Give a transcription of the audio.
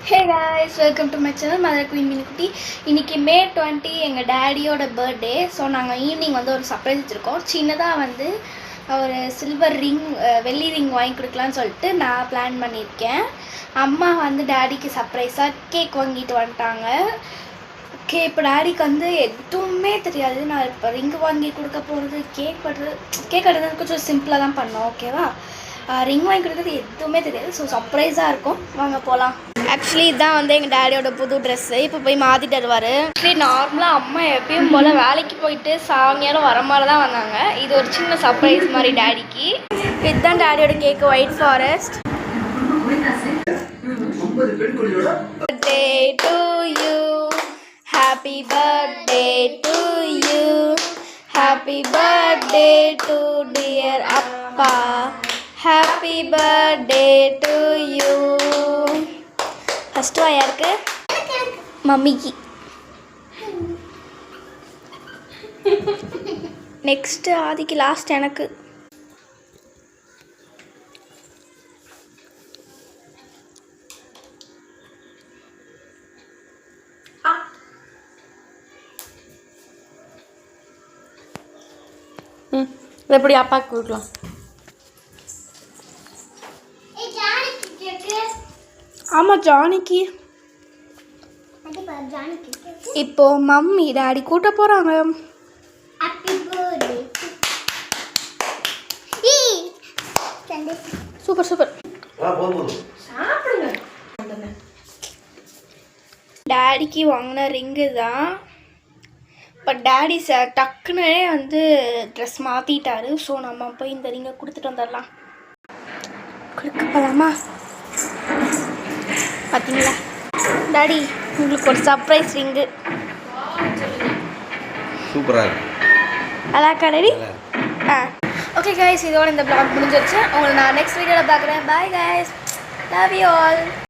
Hey guys, welcome to my channel Mother Queen Minikutti. இன்னைக்கு மே 20 எங்கள் டேடியோட birthday. So நாங்கள் evening வந்து ஒரு சர்ப்ரைஸ் வச்சுருக்கோம். சின்னதாக வந்து ஒரு சில்வர் ரிங் வெள்ளி ரிங் வாங்கி கொடுக்கலான்னு சொல்லிட்டு நான் பிளான் பண்ணியிருக்கேன். அம்மா வந்து டேடிக்கு சர்ப்ரைஸாக கேக் வாங்கிட்டு வந்துட்டாங்க. ஓகே, இப்போ டேடிக்கு வந்து எதுவுமே தெரியாது. நான் இப்போ ரிங் வாங்கி கொடுக்க போகிறது கேக் கட்டுறது கொஞ்சம் சிம்பிளாக தான் பண்ணோம். ஓகேவா, ரிங் வாங்கி கொடுக்குறது எதுவுமே தெரியாது. ஸோ சர்ப்ரைஸாக இருக்கும். வாங்க போகலாம். ஆக்சுவலி இதுதான் வந்து எங்கள் டேடியோட புது ட்ரெஸ்ஸு. இப்போ போய் மாற்றிட்டு வருவார். ஆக்சுவலி நார்மலாக அம்மா எப்பயும் போல் வேலைக்கு போயிட்டு சாயங்காலம் வர மாதிரி தான் வந்தாங்க. இது ஒரு சின்ன சர்ப்ரைஸ் மாதிரி டேடிக்கு. இதுதான் டேடியோட cake, white forest. Birthday to you, happy birthday to you, happy birthday to dear அப்பா, happy birthday to you. First யாருக்கு? மம்மிக்கு. நெக்ஸ்ட்டு ஆதிக்கு, லாஸ்ட் எனக்கு. எப்படி அப்பாவுக்கு கொடுக்கலாம்? ஆமாம், ஜானிக்கு. இப்போ மம்மி டாடி கூட்ட போகிறாங்க. Super super. டேடிக்கு வாங்கின ரிங்கு தான். இப்போ டேடி டக்குன்னு வந்து ட்ரெஸ் மாற்றிட்டாரு. ஸோ நம்ம போய் இந்த ரிங்கை கொடுத்துட்டு வந்துடலாம். கொடுக்க போகலாமா? பார்த்தீங்களா டாடி, உங்களுக்கு ஒரு சர்ப்ரைஸ் ரிங்கு. சூப்பராக இருக்கு. அழகா டாடி? ஓகே கைஸ், இதோட இந்த vlog முடிஞ்சிருச்சு. உங்களை நான் நெக்ஸ்ட் வீடியோவில் பார்க்குறேன். Bye guys, love you all.